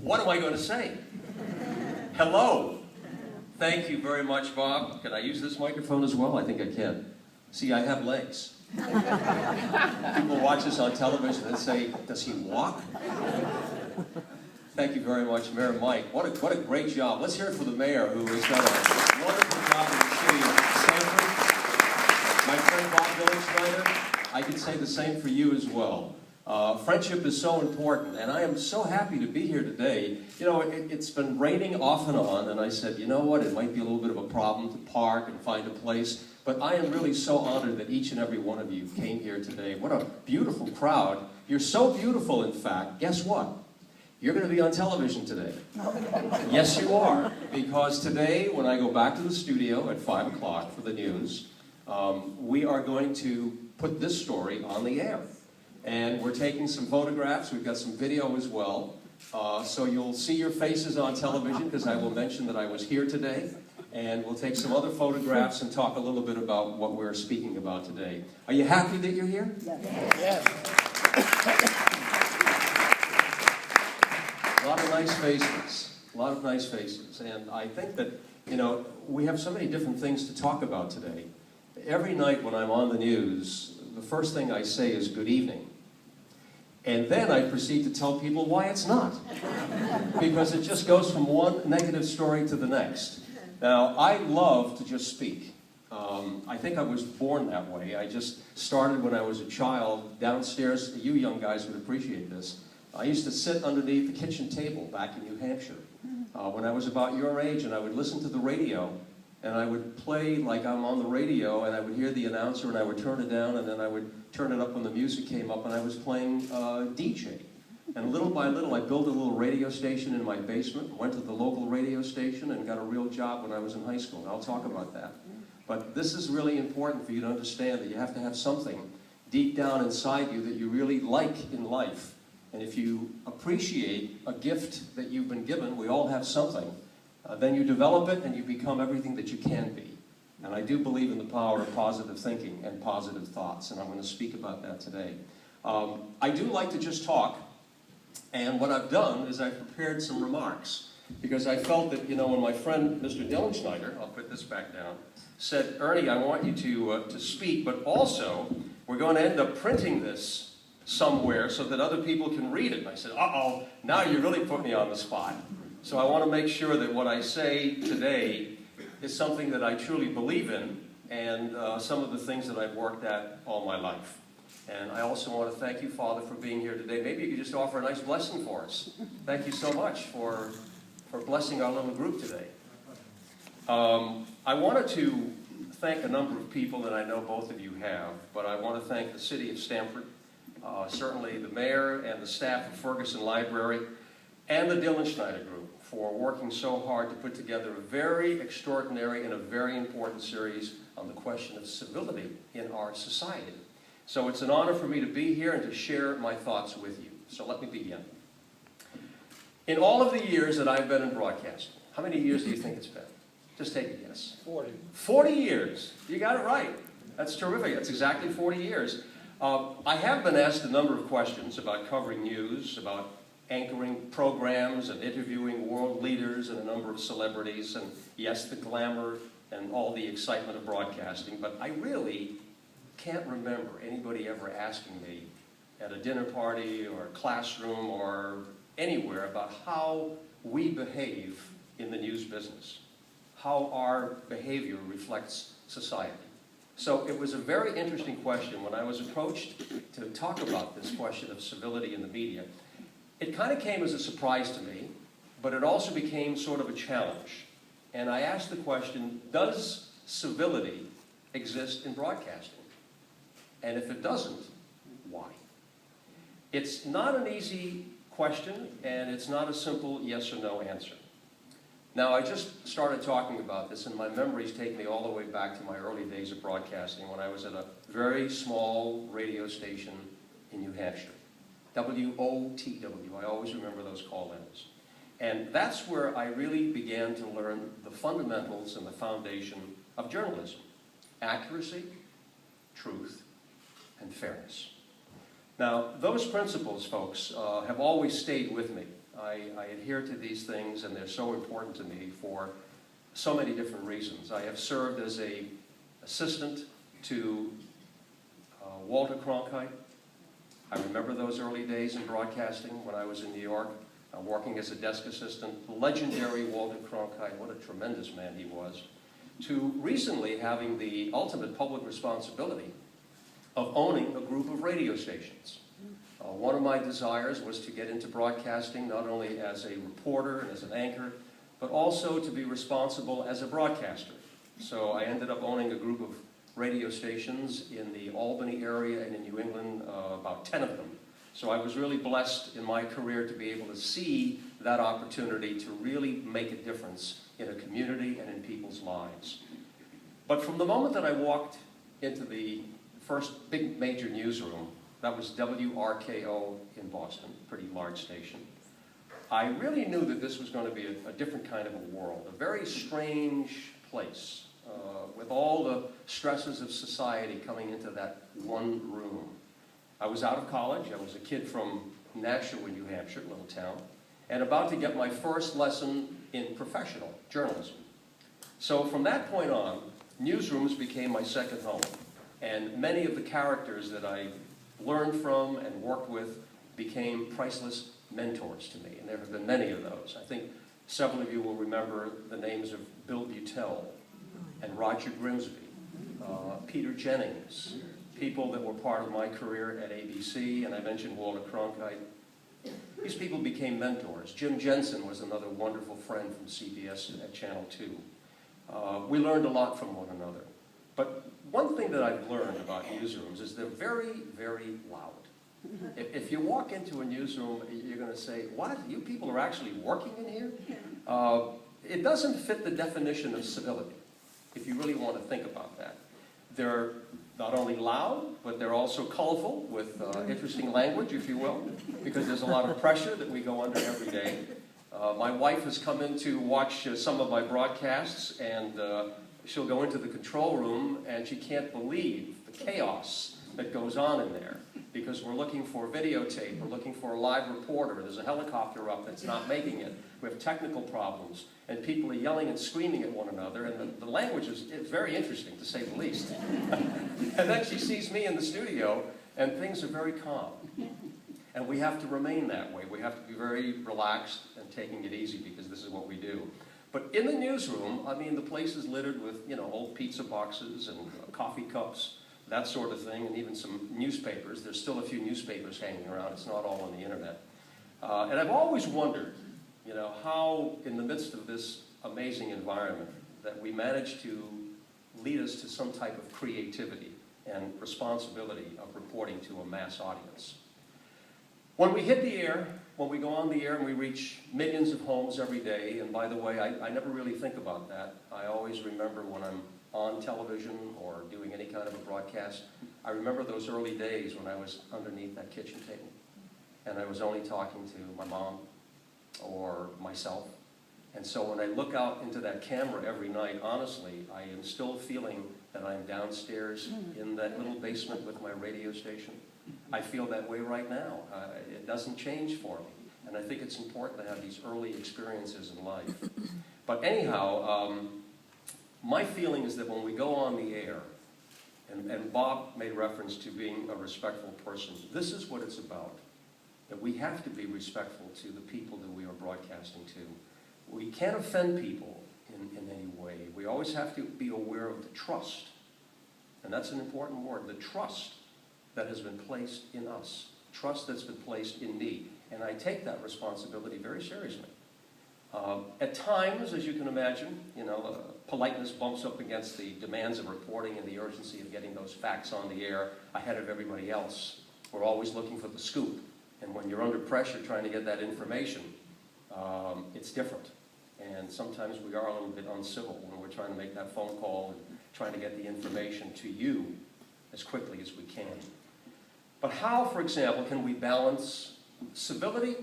What am I going to say? Hello. Thank you very much, Bob. Can I use this microphone as well? I think I can. See, I have legs. People watch this on television and say, does he walk? Thank you very much, Mayor Mike. What a great job. Let's hear it for the mayor, who has done a wonderful job in the city of Stanford. My friend Bob Schneider, I can say the same for you as well. Friendship is so important, and I am so happy to be here today. You know, it's been raining off and on, and I said, you know what, it might be a little bit of a problem to park and find a place, but I am really so honored that each and every one of you came here today. What a beautiful crowd. You're so beautiful, in fact. Guess what? You're going to be on television today. Yes, you are, because today, when I go back to the studio at 5 o'clock for the news, we are going to put this story on the air. And we're taking some photographs. We've got some video as well. So you'll see your faces on television, because I will mention that I was here today. And we'll take some other photographs and talk a little bit about what we're speaking about today. Are you happy that you're here? Yes. A lot of nice faces. A lot of nice faces. And I think that, you know, we have so many different things to talk about today. Every night when I'm on the news, the first thing I say is good evening. And then I proceed to tell people why it's not. Because it just goes from one negative story to the next. Now, I love to just speak. I think I was born that way. I just started when I was a child downstairs. You young guys would appreciate this. I used to sit underneath the kitchen table back in New Hampshire when I was about your age, and I would listen to the radio, and I would play like I'm on the radio, and I would hear the announcer, and I would turn it down, and then I would turn it up when the music came up, and I was playing DJ. And little by little, I built a little radio station in my basement, went to the local radio station, and got a real job when I was in high school. And I'll talk about that. But this is really important for you to understand, that you have to have something deep down inside you that you really like in life. And if you appreciate a gift that you've been given, we all have something, then you develop it and you become everything that you can be. And I do believe in the power of positive thinking and positive thoughts, and I'm going to speak about that today. I do like to just talk, and what I've done is I've prepared some remarks, because I felt that, you know, when my friend Mr. Dylan Schneider, I'll put this back down, said, Ernie, I want you to speak, but also we're going to end up printing this somewhere so that other people can read it. And I said, uh-oh, now you really put me on the spot. So I want to make sure that what I say today is something that I truly believe in, and some of the things that I've worked at all my life. And I also want to thank you, Father, for being here today. Maybe you could just offer a nice blessing for us. Thank you so much for blessing our little group today. I wanted to thank a number of people that I know both of you have, but I want to thank the city of Stamford, certainly the mayor and the staff of Ferguson Library, and the Dylan Schneider Group for working so hard to put together a very extraordinary and a very important series on the question of civility in our society. So it's an honor for me to be here and to share my thoughts with you. So let me begin. In all of the years that I've been in broadcasting, how many years do you think it's been? Just take a guess. 40. 40 years. You got it right. That's terrific. That's exactly 40 years. I have been asked a number of questions about covering news, about anchoring programs and interviewing world leaders and a number of celebrities, and yes, the glamour and all the excitement of broadcasting, but I really can't remember anybody ever asking me at a dinner party or a classroom or anywhere about how we behave in the news business, how our behavior reflects society. So it was a very interesting question when I was approached to talk about this question of civility in the media. It kind of came as a surprise to me, but it also became sort of a challenge. And I asked the question, does civility exist in broadcasting? And if it doesn't, why? It's not an easy question, and it's not a simple yes or no answer. Now, I just started talking about this, and my memories take me all the way back to my early days of broadcasting when I was at a very small radio station in New Hampshire. WOTW, I always remember those call letters. And that's where I really began to learn the fundamentals and the foundation of journalism: accuracy, truth, and fairness. Now, those principles, folks, have always stayed with me. I adhere to these things, and they're so important to me for so many different reasons. I have served as an assistant to Walter Cronkite. I remember those early days in broadcasting when I was in New York, working as a desk assistant. The legendary Walter Cronkite, what a tremendous man he was, to recently having the ultimate public responsibility of owning a group of radio stations. One of my desires was to get into broadcasting not only as a reporter and as an anchor, but also to be responsible as a broadcaster. So I ended up owning a group of radio stations in the Albany area and in New England, about 10 of them. So I was really blessed in my career to be able to see that opportunity to really make a difference in a community and in people's lives. But from the moment that I walked into the first big major newsroom, that was WRKO in Boston, pretty large station, I really knew that this was going to be a different kind of a world, a very strange place, with all the stresses of society coming into that one room. I was out of college. I was a kid from Nashua, New Hampshire, a little town, and about to get my first lesson in professional journalism. So from that point on, newsrooms became my second home, and many of the characters that I learned from and worked with became priceless mentors to me, and there have been many of those. I think several of you will remember the names of Bill Butel and Roger Grimsby, Peter Jennings, people that were part of my career at ABC, and I mentioned Walter Cronkite. These people became mentors. Jim Jensen was another wonderful friend from CBS at Channel 2. We learned a lot from one another. But one thing that I've learned about newsrooms is they're very, very loud. If you walk into a newsroom, you're going to say, what? You people are actually working in here? It doesn't fit the definition of civility, if you really want to think about that. They're not only loud, but they're also colorful with interesting language, if you will, because there's a lot of pressure that we go under every day. My wife has come in to watch some of my broadcasts, and she'll go into the control room, and she can't believe the chaos that goes on in there, because we're looking for videotape, we're looking for a live reporter, there's a helicopter up that's not making it, we have technical problems, and people are yelling and screaming at one another, and the language is very interesting, to say the least. And then she sees me in the studio, and things are very calm. And we have to remain that way. We have to be very relaxed and taking it easy, because this is what we do. But in the newsroom, I mean, the place is littered with, old pizza boxes and coffee cups, that sort of thing, and even some newspapers. There's still a few newspapers hanging around. It's not all on the internet. And I've always wondered, how in the midst of this amazing environment that we manage to lead us to some type of creativity and responsibility of reporting to a mass audience. When we hit the air, when we go on the air and we reach millions of homes every day, and by the way, I never really think about that. I always remember when I'm on television or doing any kind of a broadcast, I remember those early days when I was underneath that kitchen table and I was only talking to my mom or myself. And so when I look out into that camera every night, honestly, I am still feeling that I'm downstairs in that little basement with my radio station. I feel that way right now. It doesn't change for me. And I think it's important to have these early experiences in life. But anyhow, my feeling is that when we go on the air, and Bob made reference to being a respectful person, this is what it's about. That we have to be respectful to the people that we are broadcasting to. We can't offend people in any way. We always have to be aware of the trust. And that's an important word, the trust that has been placed in us. Trust that's been placed in me. And I take that responsibility very seriously. At times, as you can imagine, politeness bumps up against the demands of reporting and the urgency of getting those facts on the air ahead of everybody else. We're always looking for the scoop. And when you're under pressure trying to get that information, it's different. And sometimes we are a little bit uncivil when we're trying to make that phone call and trying to get the information to you as quickly as we can. But how, for example, can we balance civility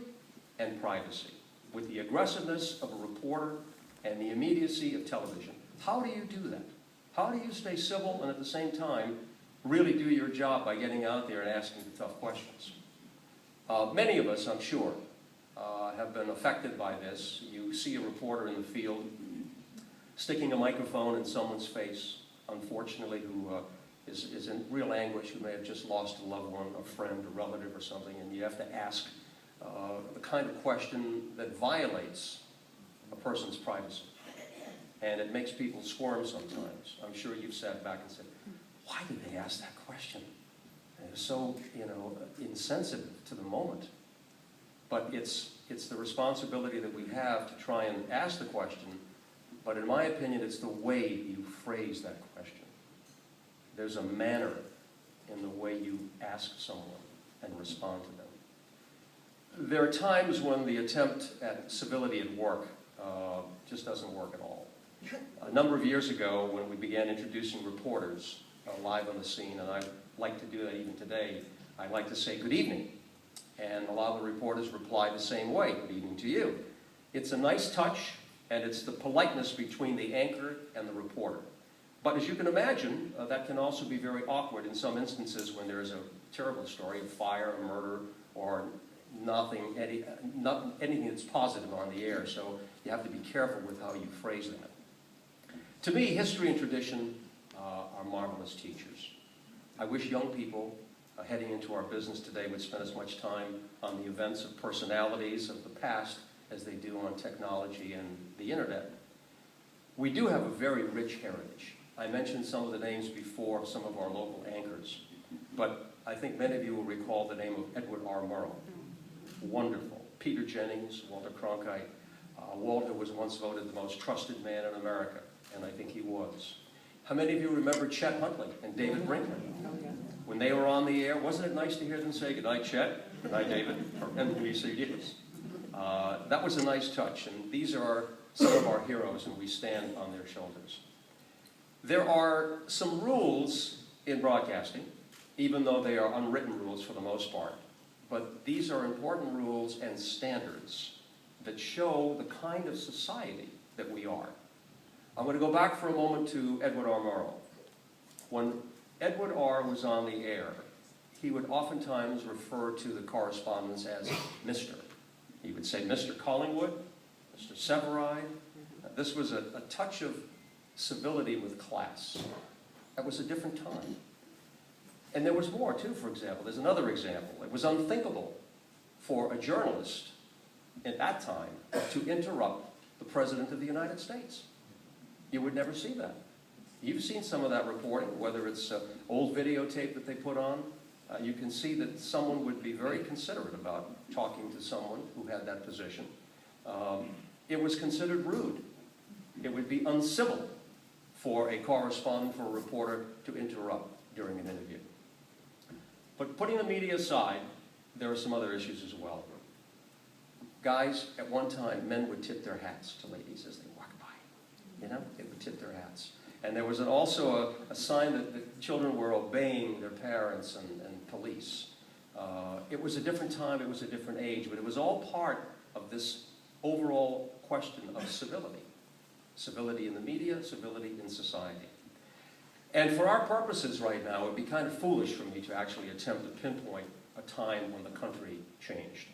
and privacy with the aggressiveness of a reporter and the immediacy of television? How do you do that? How do you stay civil and at the same time really do your job by getting out there and asking the tough questions. Many of us, I'm sure, have been affected by this. You see a reporter in the field sticking a microphone in someone's face, unfortunately, who is in real anguish, who may have just lost a loved one, a friend, a relative or something, and you have to ask the kind of question that violates a person's privacy. And it makes people squirm sometimes. I'm sure you've sat back and said, why did they ask that question? And it's so, insensitive to the moment. But it's the responsibility that we have to try and ask the question, but in my opinion, it's the way you phrase that question. There's a manner in the way you ask someone and respond to them. There are times when the attempt at civility at work just doesn't work at all. A number of years ago, when we began introducing reporters live on the scene, and I like to do that even today, I like to say good evening. And a lot of the reporters reply the same way, good evening to you. It's a nice touch, and it's the politeness between the anchor and the reporter. But as you can imagine, that can also be very awkward in some instances when there's a terrible story, a fire, a murder, or anything that's positive on the air. So you have to be careful with how you phrase that. To me, history and tradition are marvelous teachers. I wish young people heading into our business today would spend as much time on the events of personalities of the past as they do on technology and the internet. We do have a very rich heritage. I mentioned some of the names before, some of our local anchors, but I think many of you will recall the name of Edward R. Murrow. Wonderful. Peter Jennings, Walter Cronkite. Walter was once voted the most trusted man in America, and I think he was. How many of you remember Chet Huntley and David Brinkley? When they were on the air, wasn't it nice to hear them say, good night, Chet, good night, David, or NBC News? That was a nice touch, and these are some of our heroes, and we stand on their shoulders. There are some rules in broadcasting, even though they are unwritten rules for the most part, but these are important rules and standards that show the kind of society that we are. I'm going to go back for a moment to Edward R. Murrow. When Edward R. was on the air, he would oftentimes refer to the correspondents as Mr. He would say, Mr. Collingwood, Mr. Severide. This was a touch of civility with class. That was a different time. And there was more, too, for example. There's another example. It was unthinkable for a journalist at that time to interrupt the President of the United States. You would never see that. You've seen some of that reporting, whether it's old videotape that they put on. You can see that someone would be very considerate about talking to someone who had that position. It was considered rude. It would be uncivil for a correspondent, for a reporter to interrupt during an interview. But putting the media aside, there are some other issues as well. Guys, at one time, men would tip their hats to ladies as they walked by. You know, they would tip their hats. And there was also a sign that the children were obeying their parents and police. It was a different time, it was a different age, but it was all part of this overall question of civility. Civility in the media, civility in society. And for our purposes right now, it would be kind of foolish for me to actually attempt to pinpoint a time when the country changed.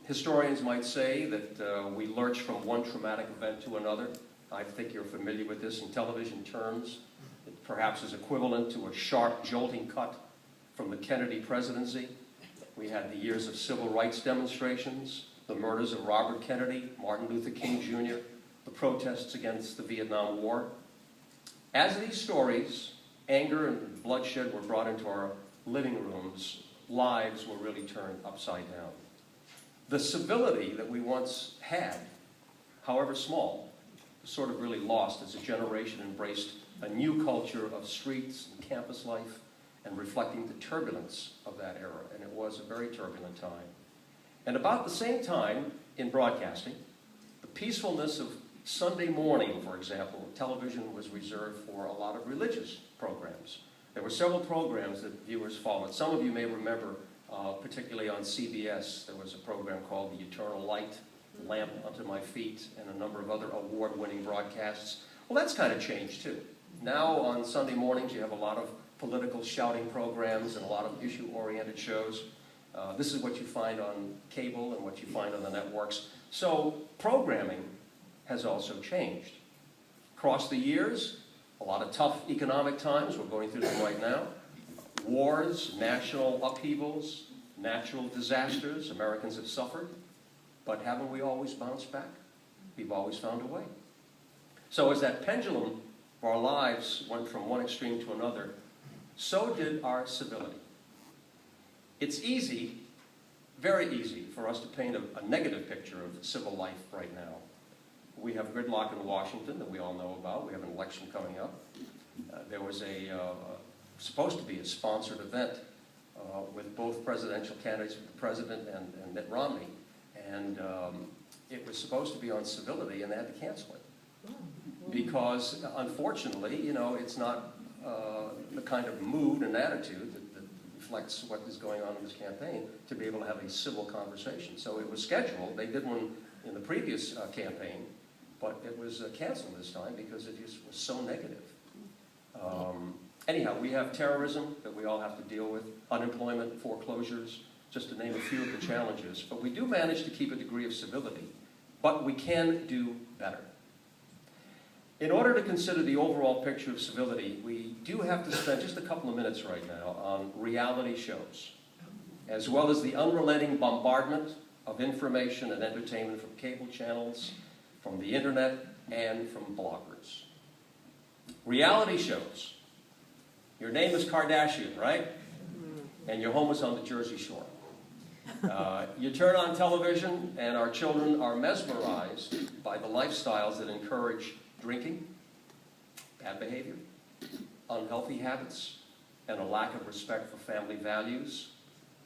Historians might say that we lurched from one traumatic event to another. I think you're familiar with this in television terms. It perhaps is equivalent to a sharp, jolting cut from the Kennedy presidency. We had the years of civil rights demonstrations, the murders of Robert Kennedy, Martin Luther King Jr., the protests against the Vietnam War. As these stories, anger and bloodshed were brought into our living rooms, lives were really turned upside down. The civility that we once had, however small, was sort of really lost as a generation embraced a new culture of streets and campus life and reflecting the turbulence of that era. And it was a very turbulent time. And about the same time in broadcasting, the peacefulness of Sunday morning, for example, television was reserved for a lot of religious programs. There were several programs that viewers followed. Some of you may remember, particularly on CBS, there was a program called The Eternal Light, Lamp Unto My Feet, and a number of other award-winning broadcasts. Well, that's kind of changed, too. Now, on Sunday mornings, you have a lot of political shouting programs and a lot of issue-oriented shows. This is what you find on cable and what you find on the networks. So programming has also changed. Across the years, a lot of tough economic times. We're going through them right now. Wars, national upheavals, natural disasters. Americans have suffered. But haven't we always bounced back? We've always found a way. So as that pendulum of our lives went from one extreme to another, so did our civility. It's easy, very easy, for us to paint a negative picture of civil life right now. We have gridlock in Washington that we all know about. We have an election coming up. There was supposed to be a sponsored event with both presidential candidates, the president and Mitt Romney. And it was supposed to be on civility, and they had to cancel it. Because, unfortunately, you know, it's not the kind of mood and attitude that reflects what is going on in this campaign to be able to have a civil conversation. So it was scheduled. They did one in the previous campaign, but it was canceled this time because it just was so negative. Anyhow, we have terrorism that we all have to deal with, unemployment, foreclosures, just to name a few of the challenges. But we do manage to keep a degree of civility, but we can do better. In order to consider the overall picture of civility, we do have to spend just a couple of minutes right now on reality shows, as well as the unrelenting bombardment of information and entertainment from cable channels, from the internet, and from bloggers. Reality shows. Your name is Kardashian, right? And your home is on the Jersey Shore. You turn on television, and our children are mesmerized by the lifestyles that encourage drinking, bad behavior, unhealthy habits, and a lack of respect for family values,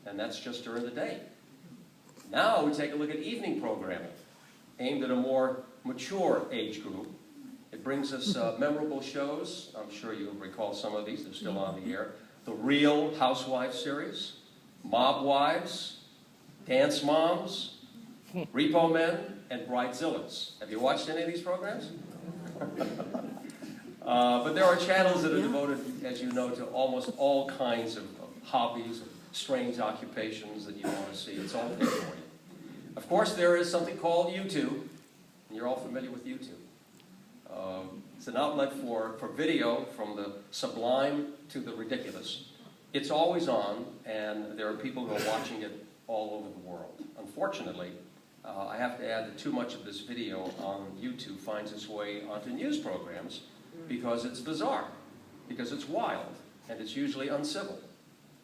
and that's just during the day. Now we take a look at evening programming, aimed at a more mature age group. It brings us memorable shows. I'm sure you'll recall some of these. They're still on the air. The Real Housewives series, Mob Wives, Dance Moms, Repo Men, and Bridezillas. Have you watched any of these programs? But there are channels that are devoted, as you know, to almost all kinds of hobbies, strange occupations that you want to see. It's all there for you. Of course, there is something called YouTube, and you're all familiar with YouTube. It's an outlet for video from the sublime to the ridiculous. It's always on, and there are people who are watching it all over the world. Unfortunately, I have to add that too much of this video on YouTube finds its way onto news programs because it's bizarre, because it's wild, and it's usually uncivil.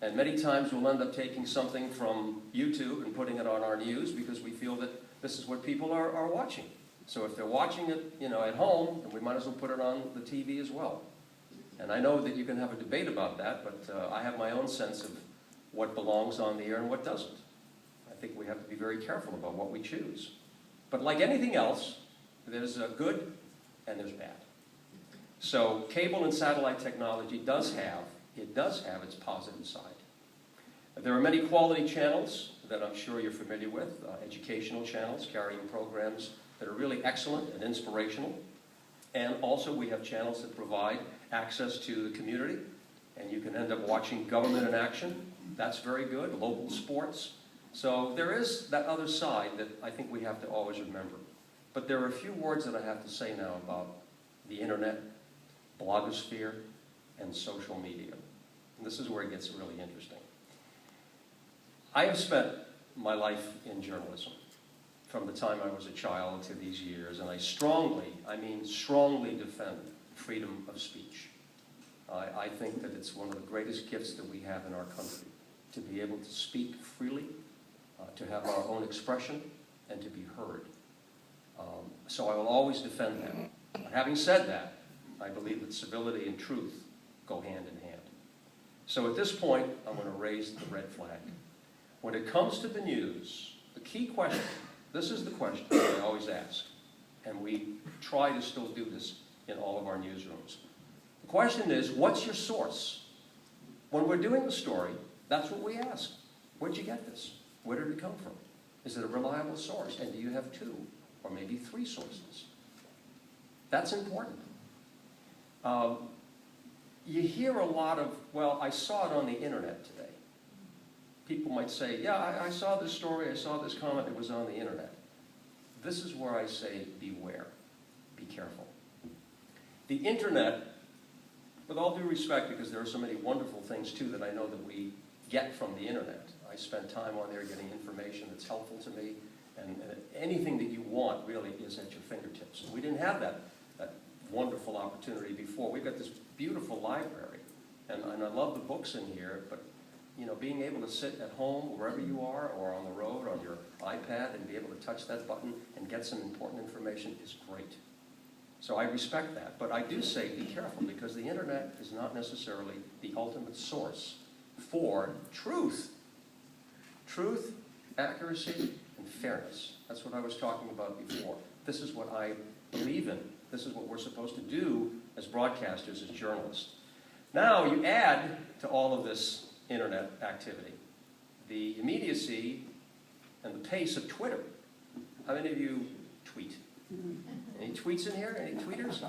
And many times we'll end up taking something from YouTube and putting it on our news because we feel that this is what people are watching. So if they're watching it, you know, at home, then we might as well put it on the TV as well. And I know that you can have a debate about that, but I have my own sense of what belongs on the air and what doesn't. I think we have to be very careful about what we choose. But like anything else, there's good and there's bad. So cable and satellite technology does have its positive side. There are many quality channels that I'm sure you're familiar with, educational channels carrying programs that are really excellent and inspirational. And also we have channels that provide access to the community, and you can end up watching government in action. That's very good, local sports. So there is that other side that I think we have to always remember. But there are a few words that I have to say now about the internet, blogosphere, and social media. And this is where it gets really interesting. I have spent my life in journalism from the time I was a child to these years, and I strongly defend freedom of speech. I think that it's one of the greatest gifts that we have in our country, to be able to speak freely, to have our own expression, and to be heard. So I will always defend that. But having said that, I believe that civility and truth go hand in hand. So at this point, I'm going to raise the red flag. When it comes to the news, the key question, this is the question that I always ask, and we try to still do this in all of our newsrooms. The question is, what's your source? When we're doing the story, that's what we ask. Where'd you get this? Where did it come from? Is it a reliable source? And do you have 2 or maybe 3 sources? That's important. you hear a lot of, well, I saw it on the internet today. People might say, yeah, I saw this story, I saw this comment, it was on the internet. This is where I say beware, be careful. The internet, with all due respect, because there are so many wonderful things too that I know that we get from the internet. I spend time on there getting information that's helpful to me, and anything that you want really is at your fingertips. We didn't have that wonderful opportunity before. We've got this beautiful library, and I love the books in here, but you know, being able to sit at home, wherever you are, or on the road, on your iPad, and be able to touch that button and get some important information is great. So I respect that, but I do say be careful, because the internet is not necessarily the ultimate source for truth. Truth, accuracy, and fairness. That's what I was talking about before. This is what I believe in. This is what we're supposed to do as broadcasters, as journalists. Now you add to all of this internet activity the immediacy and the pace of Twitter. How many of you tweet? Any tweets in here? Any tweeters?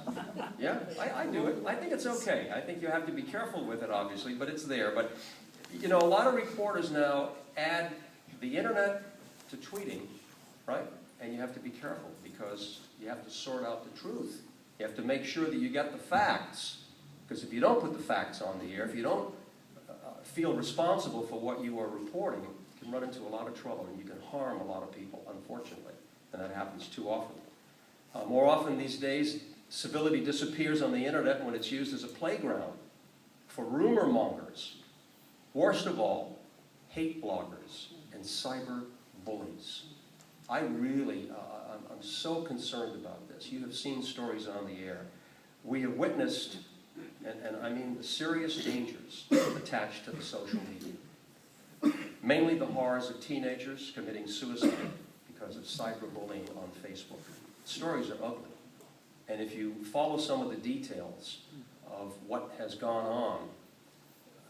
Yeah, I do it. I think it's okay. I think you have to be careful with it, obviously, but it's there. But, you know, a lot of reporters now add the internet to tweeting, right? And you have to be careful, because you have to sort out the truth. You have to make sure that you get the facts, because if you don't put the facts on the air, if you don't feel responsible for what you are reporting, you can run into a lot of trouble, and you can harm a lot of people, unfortunately, and that happens too often. More often these days, civility disappears on the internet when it's used as a playground for rumor mongers. Worst of all, hate bloggers and cyber bullies. I'm so concerned about this. You have seen stories on the air. We have witnessed, and I mean the serious dangers attached to the social media. Mainly the horrors of teenagers committing suicide because of cyberbullying on Facebook. Stories are ugly. And if you follow some of the details of what has gone on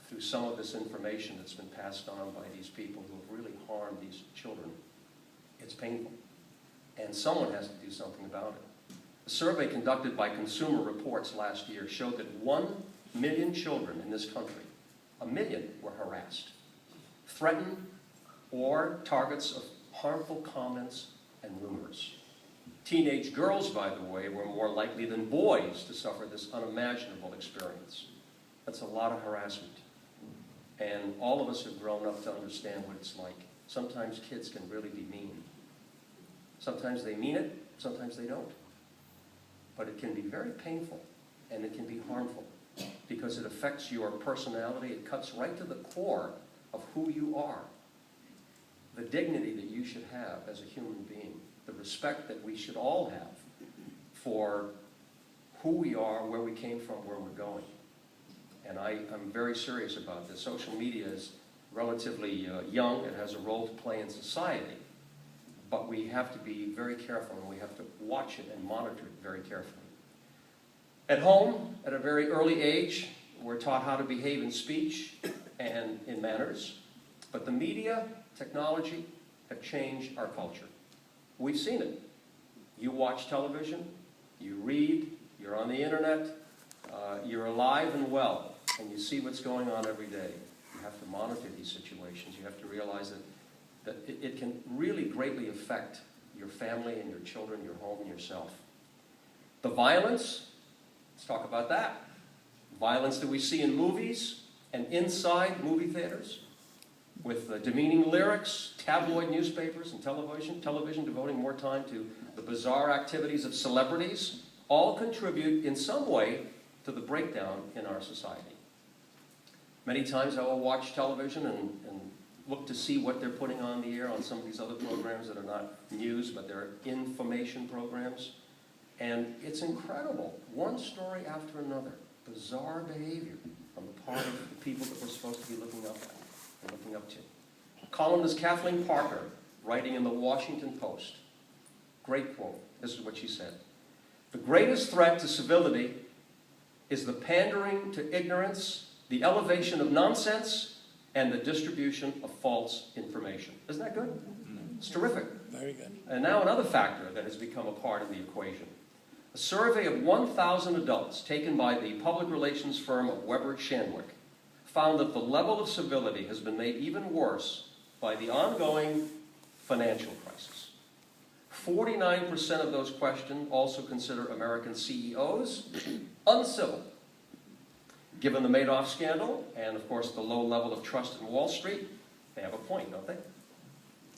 through some of this information that's been passed on by these people who have really harmed these children, it's painful. And someone has to do something about it. A survey conducted by Consumer Reports last year showed that 1 million children in this country, 1 million, were harassed, threatened, or targets of harmful comments and rumors. Teenage girls, by the way, were more likely than boys to suffer this unimaginable experience. That's a lot of harassment. And all of us have grown up to understand what it's like. Sometimes kids can really be mean. Sometimes they mean it, sometimes they don't. But it can be very painful, and it can be harmful, because it affects your personality. It cuts right to the core of who you are, the dignity that you should have as a human being, the respect that we should all have for who we are, where we came from, where we're going. And I'm very serious about this. Social media is relatively young. It has a role to play in society. But we have to be very careful, and we have to watch it and monitor it very carefully. At home, at a very early age, we're taught how to behave in speech and in manners. But the media, technology, have changed our culture. We've seen it. You watch television, you read, you're on the internet, you're alive and well, and you see what's going on every day. You have to monitor these situations. You have to realize that it can really greatly affect your family and your children, your home, and yourself. The violence, let's talk about that. Violence that we see in movies and inside movie theaters, with demeaning lyrics, tabloid newspapers, and television devoting more time to the bizarre activities of celebrities, all contribute in some way to the breakdown in our society. Many times I will watch television and look to see what they're putting on the air on some of these other programs that are not news, but they're information programs. And it's incredible. One story after another. Bizarre behavior on the part of the people that we're supposed to be looking up at and looking up to. Columnist Kathleen Parker, writing in the Washington Post. Great quote. This is what she said. "The greatest threat to civility is the pandering to ignorance, the elevation of nonsense, and the distribution of false information." Isn't that good? It's terrific. Very good. And now another factor that has become a part of the equation. A survey of 1,000 adults taken by the public relations firm of Weber Shandwick found that the level of civility has been made even worse by the ongoing financial crisis. 49% of those questioned also consider American CEOs uncivil. Given the Madoff scandal and, of course, the low level of trust in Wall Street, they have a point, don't they?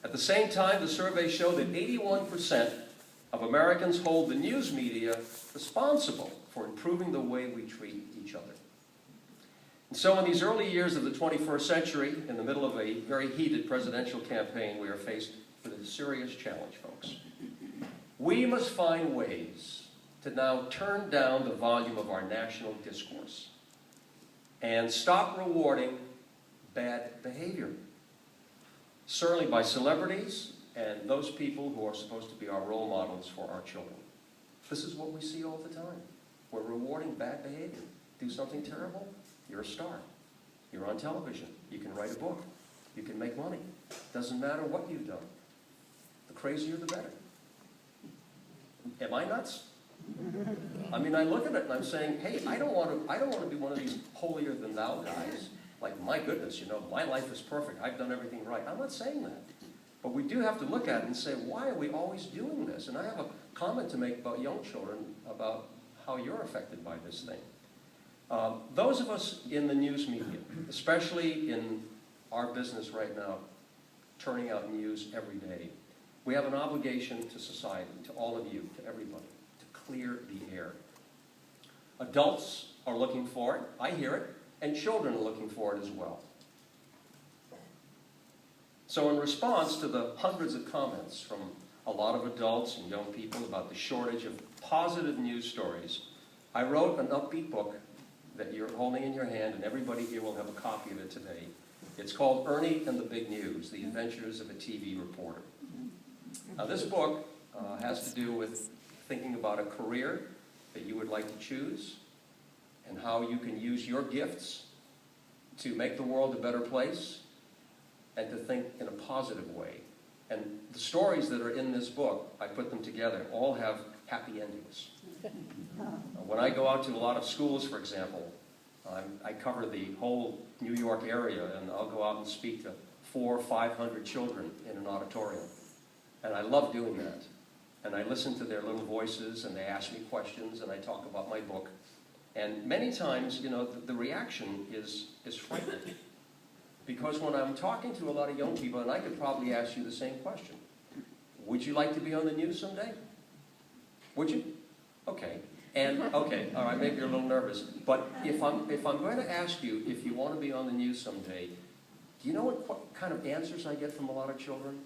At the same time, the survey showed that 81% of Americans hold the news media responsible for improving the way we treat each other. And so in these early years of the 21st century, in the middle of a very heated presidential campaign, we are faced with a serious challenge, folks. We must find ways to now turn down the volume of our national discourse and stop rewarding bad behavior. Certainly by celebrities and those people who are supposed to be our role models for our children. This is what we see all the time. We're rewarding bad behavior. Do something terrible, you're a star. You're on television. You can write a book. You can make money. Doesn't matter what you've done. The crazier, the better. Am I nuts? I mean, I look at it and I'm saying, hey, I don't want to be one of these holier than thou guys. Like, my goodness, you know, my life is perfect. I've done everything right. I'm not saying that. But we do have to look at it and say, why are we always doing this? And I have a comment to make about young children, about how you're affected by this thing. Those of us in the news media, especially in our business right now, turning out news every day, we have an obligation to society, to all of you, to everybody, to clear the air. Adults are looking for it, I hear it, and children are looking for it as well. So in response to the hundreds of comments from a lot of adults and young people about the shortage of positive news stories, I wrote an upbeat book that you're holding in your hand, and everybody here will have a copy of it today. It's called Ernie and the Big News, The Adventures of a TV Reporter. Now this book has to do with thinking about a career that you would like to choose and how you can use your gifts to make the world a better place and to think in a positive way. And the stories that are in this book, I put them together, all have happy endings. When I go out to a lot of schools, for example, I cover the whole New York area, and I'll go out and speak to 400 or 500 children in an auditorium. And I love doing that. And I listen to their little voices, and they ask me questions, and I talk about my book. And many times, you know, the reaction is frightening. Because when I'm talking to a lot of young people, and I could probably ask you the same question, would you like to be on the news someday? Would you? Okay. And, okay, all right, maybe you're a little nervous. But if I'm going to ask you if you want to be on the news someday, do you know what kind of answers I get from a lot of children?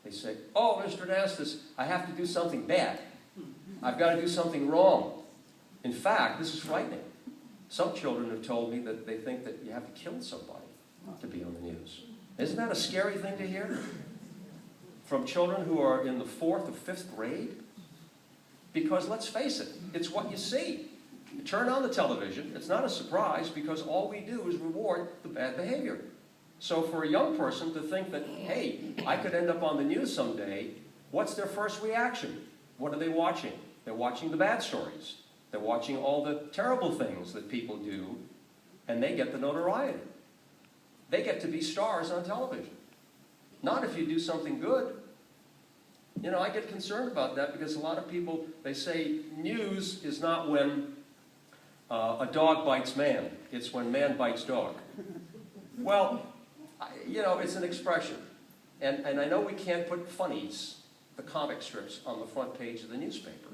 They say, oh, Mr. Anastos, I have to do something bad. I've got to do something wrong. In fact, this is frightening. Some children have told me that they think that you have to kill somebody to be on the news. Isn't that a scary thing to hear? From children who are in the 4th or 5th grade? Because let's face it, it's what you see. You turn on the television, it's not a surprise because all we do is reward the bad behavior. So for a young person to think that, hey, I could end up on the news someday, what's their first reaction? What are they watching? They're watching the bad stories. They're watching all the terrible things that people do, and they get the notoriety. They get to be stars on television. Not if you do something good. You know, I get concerned about that because a lot of people, they say news is not when a dog bites man. It's when man bites dog. Well, you know, it's an expression. And I know we can't put funnies, the comic strips, on the front page of the newspaper.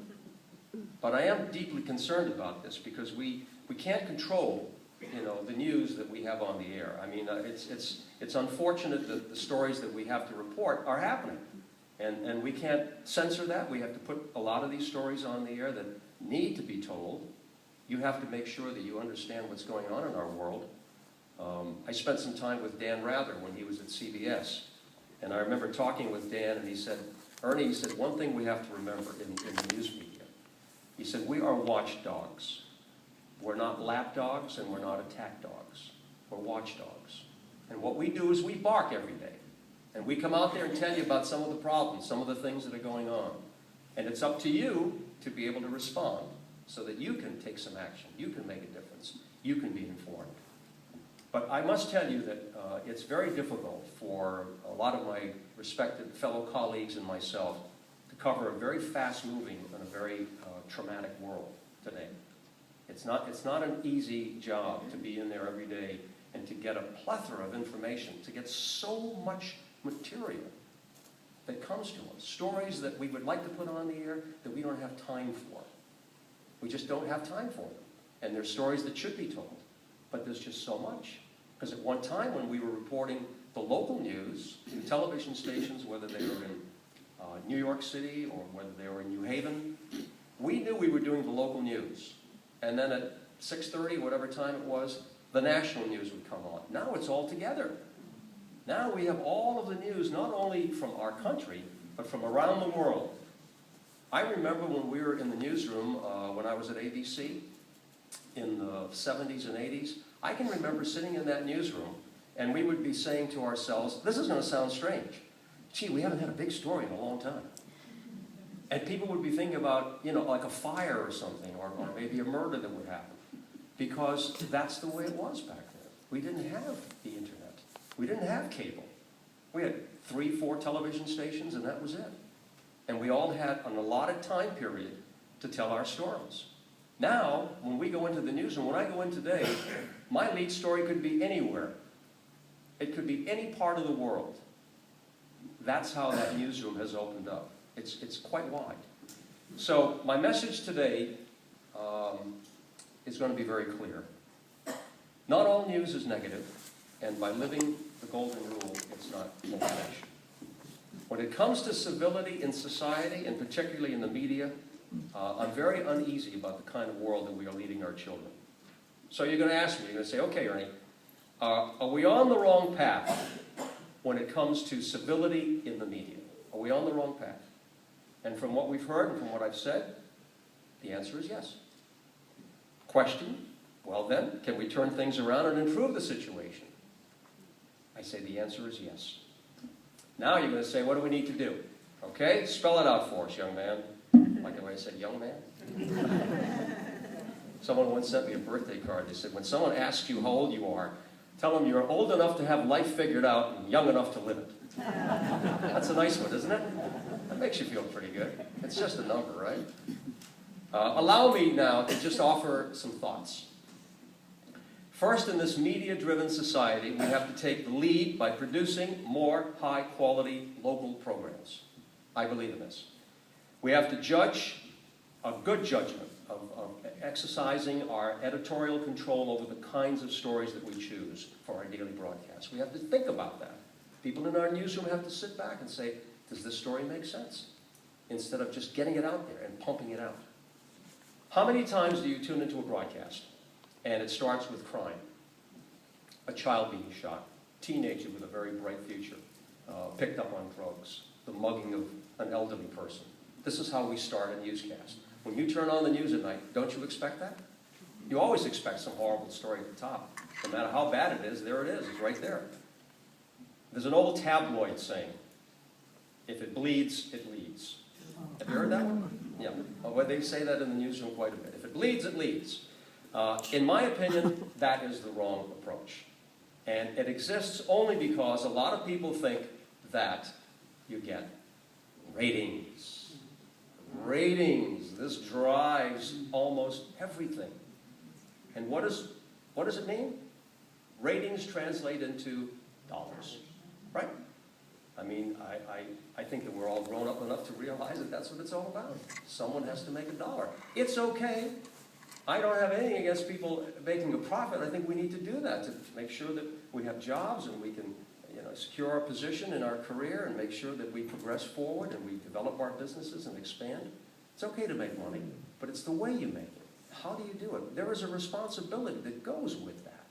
But I am deeply concerned about this because we can't control, you know, the news that we have on the air. I mean, it's unfortunate that the stories that we have to report are happening. And we can't censor that. We have to put a lot of these stories on the air that need to be told. You have to make sure that you understand what's going on in our world. I spent some time with Dan Rather when he was at CBS. And I remember talking with Dan, and he said, Ernie, he said, one thing we have to remember in the news media. He said, we are watchdogs. We're not lapdogs and we're not attack dogs. We're watchdogs. And what we do is we bark every day. And we come out there and tell you about some of the problems, some of the things that are going on. And it's up to you to be able to respond so that you can take some action, you can make a difference, you can be informed. But I must tell you that it's very difficult for a lot of my respected fellow colleagues and myself to cover a very fast-moving and a very traumatic world today. It's not an easy job to be in there every day and to get a plethora of information, to get so much material that comes to us. Stories that we would like to put on the air that we don't have time for. We just don't have time for them. And there's stories that should be told, but there's just so much. Because at one time when we were reporting the local news, in television stations, whether they were in New York City or whether they were in New Haven, we knew we were doing the local news. And then at 6:30, whatever time it was, the national news would come on. Now it's all together. Now we have all of the news, not only from our country, but from around the world. I remember when we were in the newsroom, when I was at ABC, in the 70s and 80s, I can remember sitting in that newsroom, and we would be saying to ourselves, this is going to sound strange. Gee, we haven't had a big story in a long time. And people would be thinking about, you know, like a fire or something, or maybe a murder that would happen. Because that's the way it was back then. We didn't have the internet. We didn't have cable. We had 3, 4 television stations, and that was it. And we all had an allotted time period to tell our stories. Now, when we go into the newsroom, when I go in today, my lead story could be anywhere. It could be any part of the world. That's how that newsroom has opened up. It's quite wide. So my message today is going to be very clear. Not all news is negative, and by living the golden rule, it's not motivation. When it comes to civility in society, and particularly in the media, I'm very uneasy about the kind of world that we are leading our children. So you're going to ask me, you're going to say, okay, Ernie, are we on the wrong path when it comes to civility in the media? Are we on the wrong path? And from what we've heard and from what I've said, the answer is yes. Question, well then, can we turn things around and improve the situation? I say the answer is yes. Now you're going to say, what do we need to do? Okay, spell it out for us, young man. Like the way I said, young man. Someone once sent me a birthday card. They said, when someone asks you how old you are, tell them you're old enough to have life figured out and young enough to live it. That's a nice one, isn't it? That makes you feel pretty good. It's just a number, right? Allow me now to just offer some thoughts. First, in this media-driven society, we have to take the lead by producing more high-quality local programs. I believe in this. We have to judge a good judgment of exercising our editorial control over the kinds of stories that we choose for our daily broadcasts. We have to think about that. People in our newsroom have to sit back and say, does this story make sense? Instead of just getting it out there and pumping it out. How many times do you tune into a broadcast and it starts with crime? A child being shot, teenager with a very bright future, picked up on drugs, the mugging of an elderly person. This is how we start a newscast. When you turn on the news at night, don't you expect that? You always expect some horrible story at the top. No matter how bad it is, there it is. It's right there. There's an old tabloid saying, if it bleeds, it leads. Have you heard that one? Yeah. Well, they say that in the newsroom quite a bit. If it bleeds, it leads. In my opinion, that is the wrong approach. And it exists only because a lot of people think that you get ratings. Ratings. This drives almost everything. And what does it mean? Ratings translate into dollars, right? I mean, I think that we're all grown up enough to realize that that's what it's all about. Someone has to make a dollar. It's okay. I don't have anything against people making a profit. I think we need to do that to make sure that we have jobs and we can, secure our position in our career and make sure that we progress forward and we develop our businesses and expand. It's okay to make money, but it's the way you make it. How do you do it? There is a responsibility that goes with that.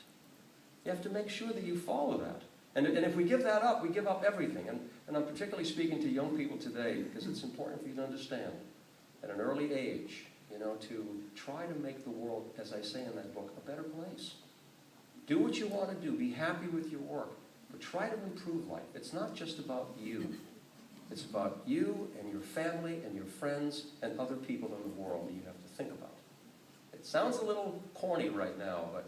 You have to make sure that you follow that. And if we give that up, we give up everything. And I'm particularly speaking to young people today because it's important for you to understand at an early age, to try to make the world, as I say in that book, a better place. Do what you want to do. Be happy with your work. But try to improve life. It's not just about you. It's about you and your family and your friends and other people in the world that you have to think about. It sounds a little corny right now, but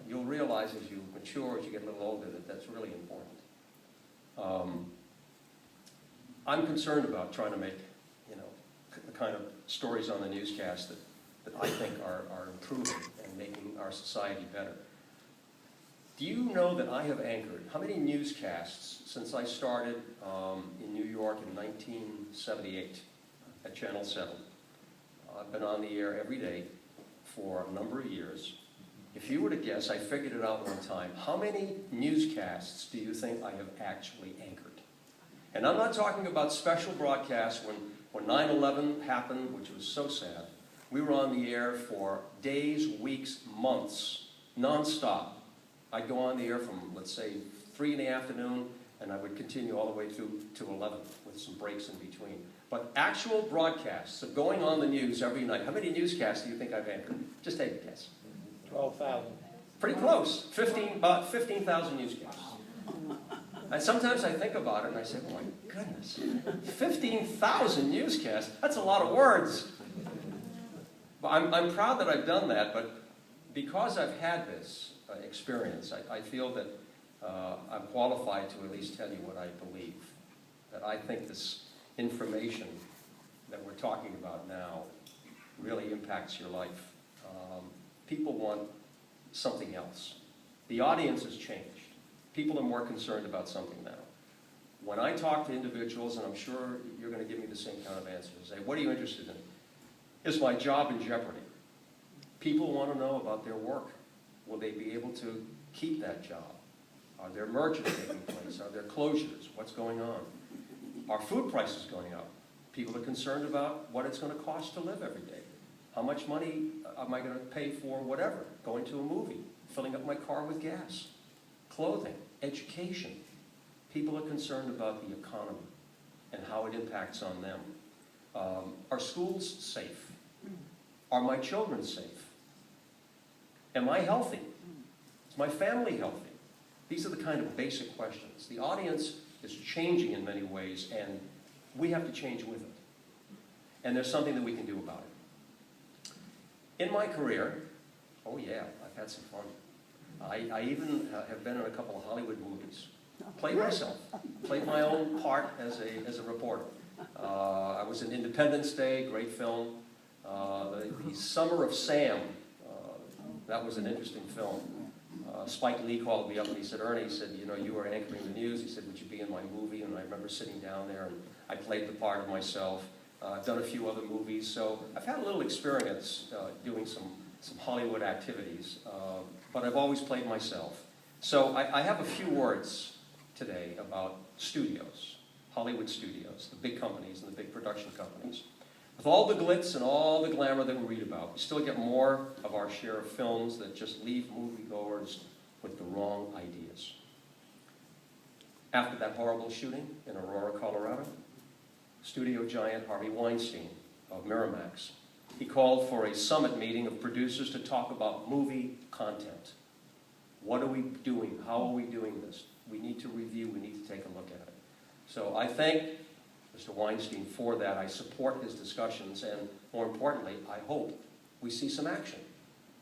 you'll realize as you mature, as you get a little older, that that's really important. I'm concerned about trying to make, the kind of stories on the newscast that I think are improving and making our society better. Do you know that I have anchored, how many newscasts since I started in New York in 1978 at Channel 7? I've been on the air every day for a number of years. If you were to guess, I figured it out one time, how many newscasts do you think I have actually anchored? And I'm not talking about special broadcasts when 9/11 happened, which was so sad. We were on the air for days, weeks, months, nonstop. I'd go on the air from, let's say, 3 in the afternoon, and I would continue all the way through to 11 with some breaks in between. But actual broadcasts of going on the news every night, how many newscasts do you think I've anchored? Just take a guess. 12,000. Pretty close. About 15,000 newscasts. And sometimes I think about it and I say, oh my goodness, 15,000 newscasts? That's a lot of words. But I'm proud that I've done that, but because I've had this experience, I feel that I'm qualified to at least tell you what I believe. That I think this information that we're talking about now really impacts your life. People want something else. The audience has changed. People are more concerned about something now. When I talk to individuals, and I'm sure you're going to give me the same kind of answer, say, what are you interested in? Is my job in jeopardy? People want to know about their work. Will they be able to keep that job? Are there mergers taking place? Are there closures? What's going on? Are food prices going up? People are concerned about what it's going to cost to live every day. How much money am I going to pay for whatever? Going to a movie, filling up my car with gas, clothing, education. People are concerned about the economy and how it impacts on them. Are schools safe? Are my children safe? Am I healthy? Is my family healthy? These are the kind of basic questions. The audience is changing in many ways, and we have to change with it. And there's something that we can do about it. In my career, oh yeah, I've had some fun. I even have been in a couple of Hollywood movies. Played myself. Played my own part as a reporter. I was in Independence Day, great film. The Summer of Sam, that was an interesting film. Spike Lee called me up and he said, Ernie, he said, you were anchoring the news. He said, would you be in my movie? And I remember sitting down there and I played the part of myself. I've done a few other movies, so I've had a little experience doing some Hollywood activities, but I've always played myself. So I have a few words today about studios, Hollywood studios, the big companies and the big production companies. With all the glitz and all the glamour that we read about, we still get more of our share of films that just leave moviegoers with the wrong ideas. After that horrible shooting in Aurora, Colorado, studio giant Harvey Weinstein of Miramax, he called for a summit meeting of producers to talk about movie content. What are we doing? How are we doing this? We need to review, we need to take a look at it. So I thank Mr. Weinstein for that. I support his discussions, and more importantly, I hope we see some action.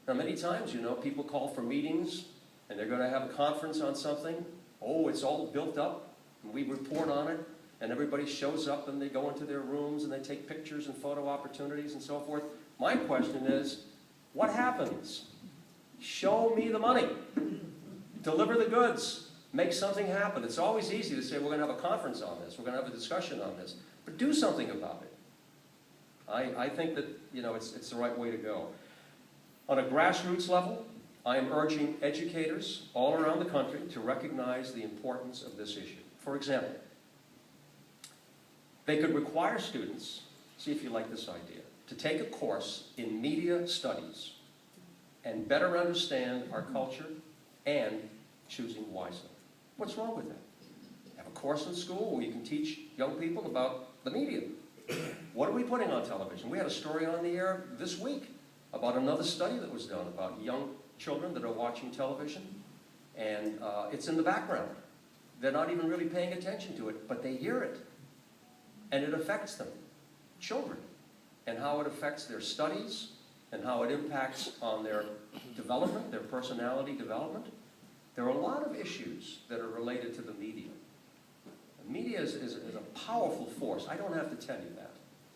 Now, many times, people call for meetings, and they're going to have a conference on something. Oh, it's all built up, and we report on it, and everybody shows up, and they go into their rooms, and they take pictures and photo opportunities and so forth. My question is, what happens? Show me the money. Deliver the goods. Make something happen. It's always easy to say, we're going to have a conference on this, we're going to have a discussion on this, but do something about it. I think that, it's the right way to go. On a grassroots level, I am urging educators all around the country to recognize the importance of this issue. For example, they could require students, see if you like this idea, to take a course in media studies and better understand our culture and choosing wisely. What's wrong with that? Have a course in school where you can teach young people about the media. What are we putting on television? We had a story on the air this week about another study that was done about young children that are watching television, and it's in the background. They're not even really paying attention to it, but they hear it. And it affects them, children, and how it affects their studies, and how it impacts on their development, their personality development. There are a lot of issues that are related to the media. The media is a powerful force. I don't have to tell you that.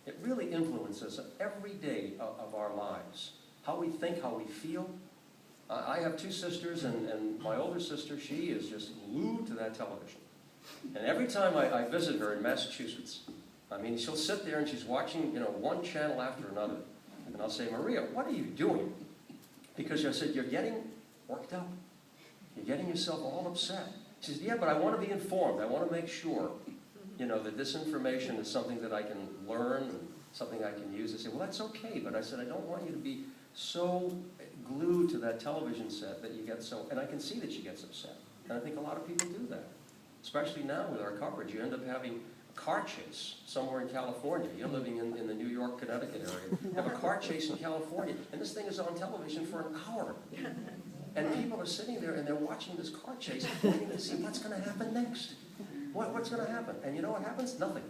It really influences every day of our lives. How we think, how we feel. I have two sisters, and my older sister, she is just glued to that television. And every time I visit her in Massachusetts, I mean, she'll sit there and she's watching, one channel after another. And I'll say, Maria, what are you doing? Because I said, you're getting worked up. You're getting yourself all upset. She says, yeah, but I want to be informed. I want to make sure, that this information is something that I can learn and something I can use. I say, well, that's okay. But I said, I don't want you to be so glued to that television set that you get so, and I can see that she gets upset. And I think a lot of people do that. Especially now with our coverage. You end up having car chase somewhere in California. You're living in the New York, Connecticut area. You have a car chase in California, and this thing is on television for an hour. And people are sitting there and they're watching this car chase, waiting to see what's going to happen next. What's going to happen? And you know what happens? Nothing.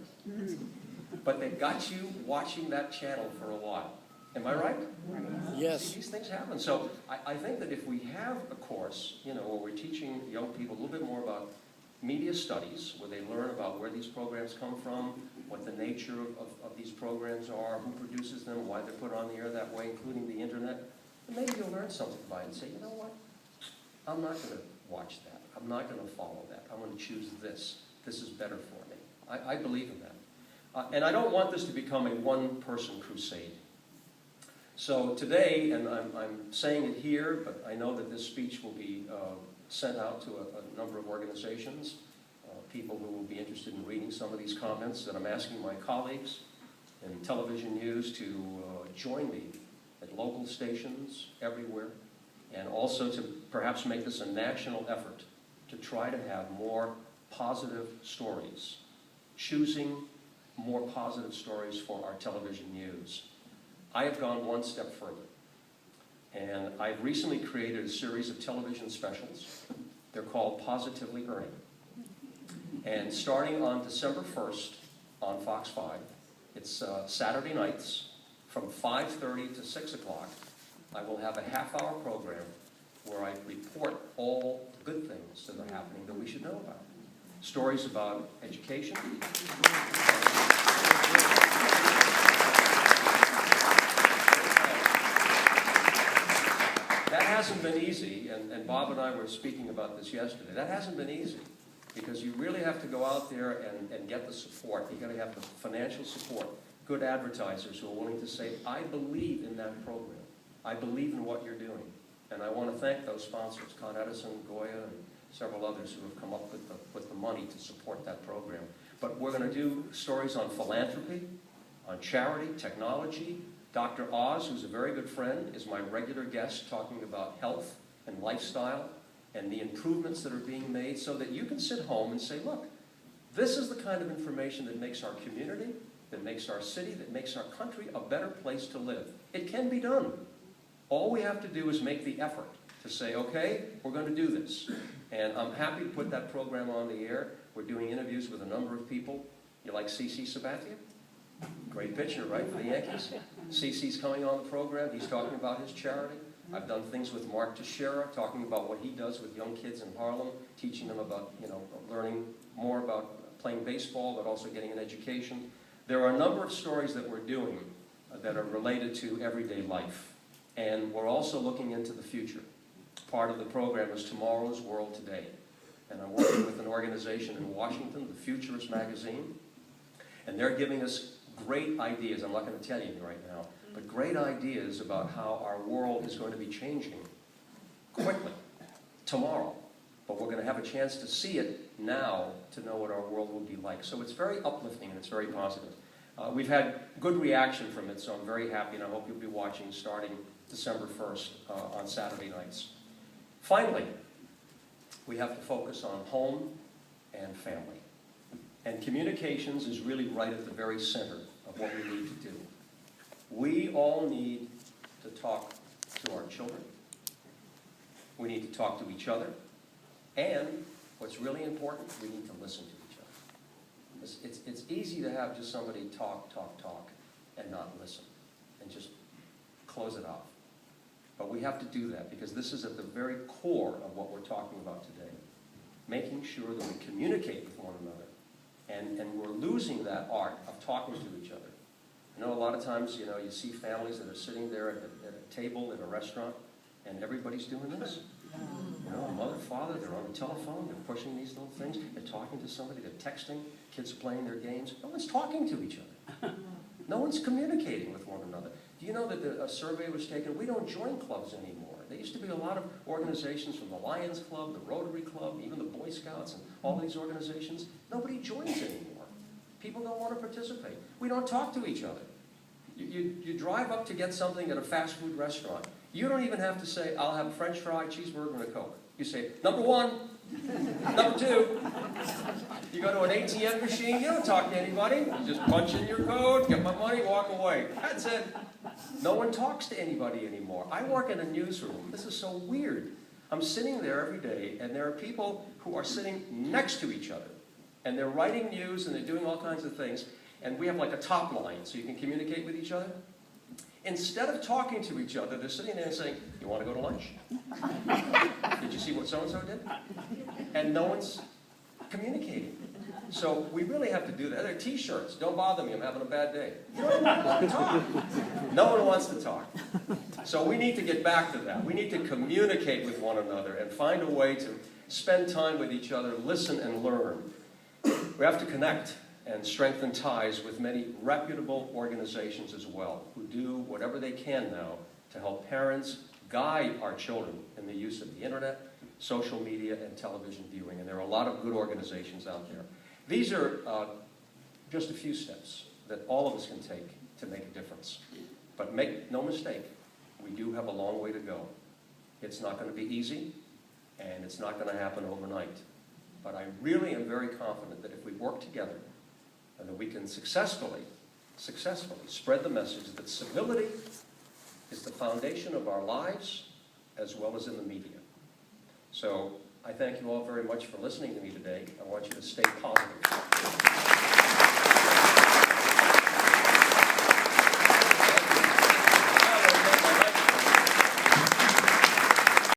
But they got you watching that channel for a while. Am I right? Yes. See, these things happen. So I think that if we have a course, where we're teaching young people a little bit more about media studies, where they learn about where these programs come from, what the nature of these programs are, who produces them, why they're put on the air that way, including the internet, and maybe you'll learn something by it and say, you know what, I'm not going to watch that. I'm not going to follow that. I'm going to choose this. This is better for me. I believe in that. And I don't want this to become a one-person crusade. So today, and I'm saying it here, but I know that this speech will be sent out to a number of organizations, people who will be interested in reading some of these comments, that I'm asking my colleagues in television news to join me at local stations everywhere, and also to perhaps make this a national effort to try to have more positive stories, choosing more positive stories for our television news. I have gone one step further. And I've recently created a series of television specials. They're called Positively Ernie. And starting on December 1st on Fox 5, it's Saturday nights from 5:30 to 6 o'clock. I will have a half-hour program where I report all the good things that are happening that we should know about. Stories about education. That hasn't been easy, and Bob and I were speaking about this yesterday. That hasn't been easy, because you really have to go out there and get the support. You've got to have the financial support, good advertisers who are willing to say, I believe in that program. I believe in what you're doing. And I want to thank those sponsors, Con Edison, Goya, and several others who have come up with the money to support that program. But we're going to do stories on philanthropy, on charity, technology. Dr. Oz, who's a very good friend, is my regular guest talking about health and lifestyle and the improvements that are being made, so that you can sit home and say, look, this is the kind of information that makes our community, that makes our city, that makes our country a better place to live. It can be done. All we have to do is make the effort to say, okay, we're going to do this. And I'm happy to put that program on the air. We're doing interviews with a number of people. You like CC Sabathia? Great pitcher, right, for the Yankees? CC's coming on the program. He's talking about his charity. I've done things with Mark Teixeira, talking about what he does with young kids in Harlem, teaching them about, learning more about playing baseball, but also getting an education. There are a number of stories that we're doing that are related to everyday life. And we're also looking into the future. Part of the program is Tomorrow's World Today. And I'm working with an organization in Washington, the Futurist magazine. And they're giving us great ideas. I'm not going to tell you right now, but great ideas about how our world is going to be changing quickly tomorrow. But we're going to have a chance to see it now to know what our world will be like. So it's very uplifting and it's very positive. We've had good reaction from it, so I'm very happy, and I hope you'll be watching starting December 1st on Saturday nights. Finally, we have to focus on home and family. And communications is really right at the very center of what we need to do. We all need to talk to our children. We need to talk to each other. And what's really important, we need to listen to each other. It's easy to have just somebody talk, and not listen, and just close it off. But we have to do that, because this is at the very core of what we're talking about today. Making sure that we communicate with one another. And we're losing that art of talking to each other. I know a lot of times, you see families that are sitting there at a table in a restaurant, and everybody's doing this. Mother, father, they're on the telephone, they're pushing these little things, they're talking to somebody, they're texting, kids are playing their games. No one's talking to each other. No one's communicating with one another. Do you know that a survey was taken? We don't join clubs anymore. There used to be a lot of organizations, from the Lions Club, the Rotary Club, even the Boy Scouts, and all these organizations. Nobody joins anymore. People don't want to participate. We don't talk to each other. You drive up to get something at a fast food restaurant. You don't even have to say, I'll have a French fry, cheeseburger, and a Coke. You say, number 1, number 2. You go to an ATM machine, you don't talk to anybody. You just punch in your code, get my money, walk away. That's it. No one talks to anybody anymore. I work in a newsroom. This is so weird. I'm sitting there every day, and there are people who are sitting next to each other. And they're writing news, and they're doing all kinds of things. And we have like a top line, so you can communicate with each other. Instead of talking to each other, they're sitting there and saying, you want to go to lunch? Did you see what so-and-so did? And no one's communicating. So we really have to do that. There are T-shirts. Don't bother me, I'm having a bad day. You don't want to talk. No one wants to talk. So we need to get back to that. We need to communicate with one another and find a way to spend time with each other, listen and learn. We have to connect and strengthen ties with many reputable organizations as well, who do whatever they can now to help parents guide our children in the use of the internet, social media, and television viewing. And there are a lot of good organizations out there. These are just a few steps that all of us can take to make a difference. But make no mistake, we do have a long way to go. It's not going to be easy, and it's not going to happen overnight. But I really am very confident that if we work together, and that we can successfully spread the message that civility is the foundation of our lives as well as in the media. So I thank you all very much for listening to me today. I want you to stay positive.